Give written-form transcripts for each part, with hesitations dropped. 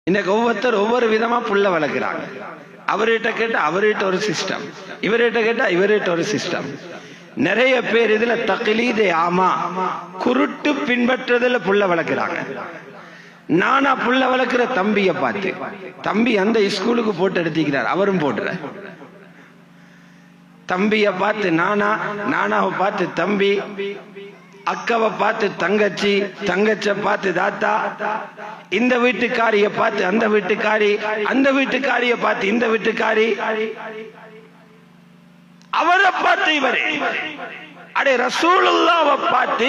இன்னைக்கு ஒவ்வொருத்தர் ஒவ்வொரு விதமா புள்ள வளர்க்கிறாங்க. அவர்கிட்ட கேட்டா அவர்கிட்ட ஒரு சிஸ்டம், இவர்கிட்ட கேட்டா இவர்கிட்ட ஒரு சிஸ்டம். நிறைய பேர் இதுல தக்லீதே ஆமா, குருட்டு பின்பற்றுறதுல புள்ள வளர்க்கிறாங்க. நானா புள்ள வளர்க்கிற தம்பிய பார்த்து, தம்பி அந்த ஸ்கூலுக்கு போட்டு எடுத்துக்கிறார், அவரும் போட்டுற. தம்பிய பார்த்து நானா, நானாவை பார்த்து தம்பி, அக்காவை பார்த்து தங்கச்சி, தங்கச்ச பார்த்து தாத்தா, இந்த வீட்டுக்காரிய பார்த்து அந்த வீட்டுக்காரி, அந்த வீட்டுக்காரிய பார்த்து இந்த வீட்டுக்காரி, அவரை பார்த்து இவரே. அடே ரசூலுல்லாஹ்வை பார்த்து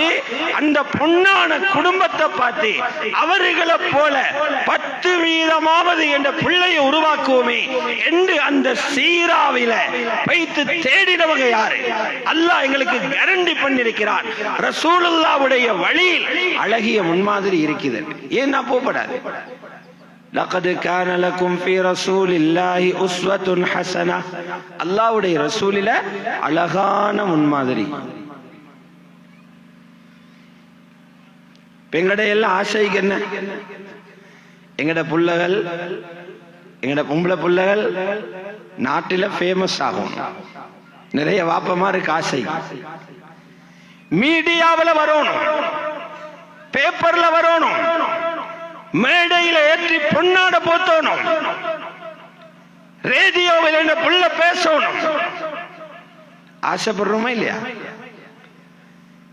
அந்த பொன்னான குடும்பத்தை பார்த்து அவர்களை போல 10 வீதமாவது என்ற பிள்ளையை உருவாக்குவோமே என்று அந்த சீராவில வைத்து தேடினவங்க யாரு? அல்லாஹ் எங்களுக்கு கேரண்டி பண்ணிருக்கிறான். ரசூலுல்லாஹ்வுடைய வழியில் அழகிய முன்மாதிரி இருக்குது. ஏன் நான் போகப்படாது? லகத் கான லகும் ஃபீ ரசூலில்லாஹி உஸ்வத்துன் ஹஸனா. அல்லாஹ்வுடைய ரசூலில அழகான முன்மாதிரி. எங்கட எல்லாம் ஆசைக்கு என்ன? எங்கட புள்ளகள், எங்கட பொம்பளை புள்ளகள் நாட்டில ஃபேமஸ் ஆகும். நிறைய வாப்பமாருக்கு ஆசை. மீடியாவில் வரணும், பேப்பர்ல வரணும், மேடையில ஏற்றி பொன்னாட போத்தணும், ரேடியோவில் என்ன புள்ள பேசணும். ஆசைப்படுறோமா இல்லையா?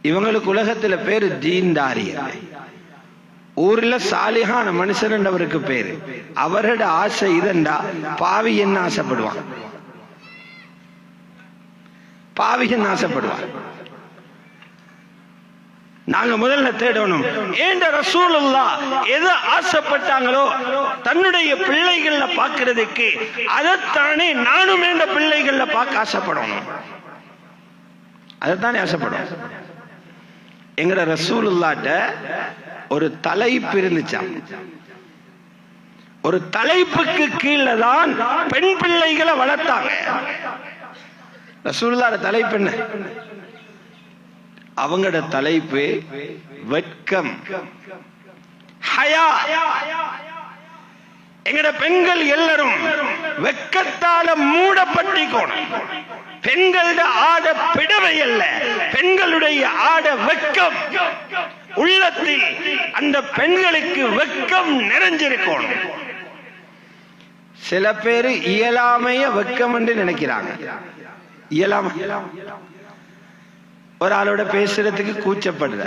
இவங்களுக்கு உலகத்துல பேரு தீன்தாரியர். ஊர்ல சாலிஹான மனுஷன் அவருக்கு பேரு. அவரோட ஆசை இதண்டா பாவி என்ன ஆசைப்படுவான், பாவி என்ன ஆசைப்படுவான். நாங்க முதல்ல தேடணும், ஏண்ட ரசூலுல்லாஹ் எதை ஆசைப்பட்டாங்களோ தன்னுடைய பிள்ளைகள்ல பார்க்கிறதுக்கு, அதைத்தானே நானும் என்ற பிள்ளைகள்ல பார்க்க ஆசைப்படணும். அதைத்தானே ஆசைப்படும். எங்கட ரசூலுல்லாஹ்ட்ட ஒரு தலைப்பு இருந்துச்சாம். ஒரு தலைப்புக்கு கீழே தான் பெண் பிள்ளைகளை வளர்த்தாங்க. ரசூலுல்லாஹ்ட தலைப்பு என்ன? அவங்களோட தலைப்பு வெட்கம், ஹயா. எங்கட பெண்கள் எல்லாரும் வெட்கத்தால மூடப்பட்டிக்கணும். பெண்களுடைய ஆட பிடவை அல்ல, பெண்களுடைய ஆட வெட்கம். உள்ளத்தில் அந்த பெண்களுக்கு வெட்கம் நிறைஞ்சிருக்கணும். சில பேரு இயலாமைய வெட்கம் என்று நினைக்கிறாங்க. இயலாமை, ஒரு ஆளோட பேசுறதுக்கு கூச்சப்படுற,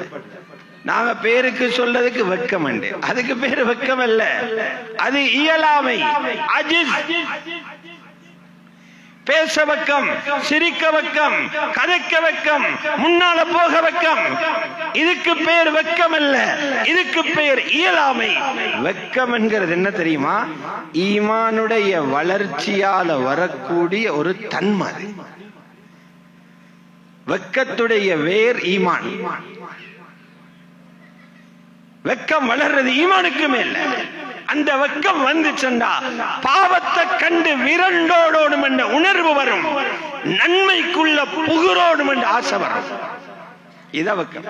நாங்க பேருக்கு சொல்றதுக்கு வெட்கம் உண்டு. அதுக்கு பேரு வெட்கம் அல்ல, அது இயலாமை, அஜிஸ். பேச வெக்கம், சிரிக்க வெக்கம், கதைக்க வெக்கம், முன்னால போக வெக்கம். இதுக்கு பேர் வெக்கம் அல்ல, இதுக்கு பேர் இயலாமை. வெக்கம் என்கிறது என்ன தெரியுமா? ஈமானுடைய வளர்ச்சியால வரக்கூடிய ஒரு தன்மை. வெக்கத்துடைய வேர் ஈமான். வெக்கம் வளர்றது ஈமானுக்கு மேல. அந்த வெக்கம் வந்துச்சுண்டா பாவத்தை கண்டு விரண்டோடோடும் என்ற உணர்வு வரும், நன்மைக்குள்ள புகுரோடும் என்ற ஆசை வரும். இத வெக்கம்.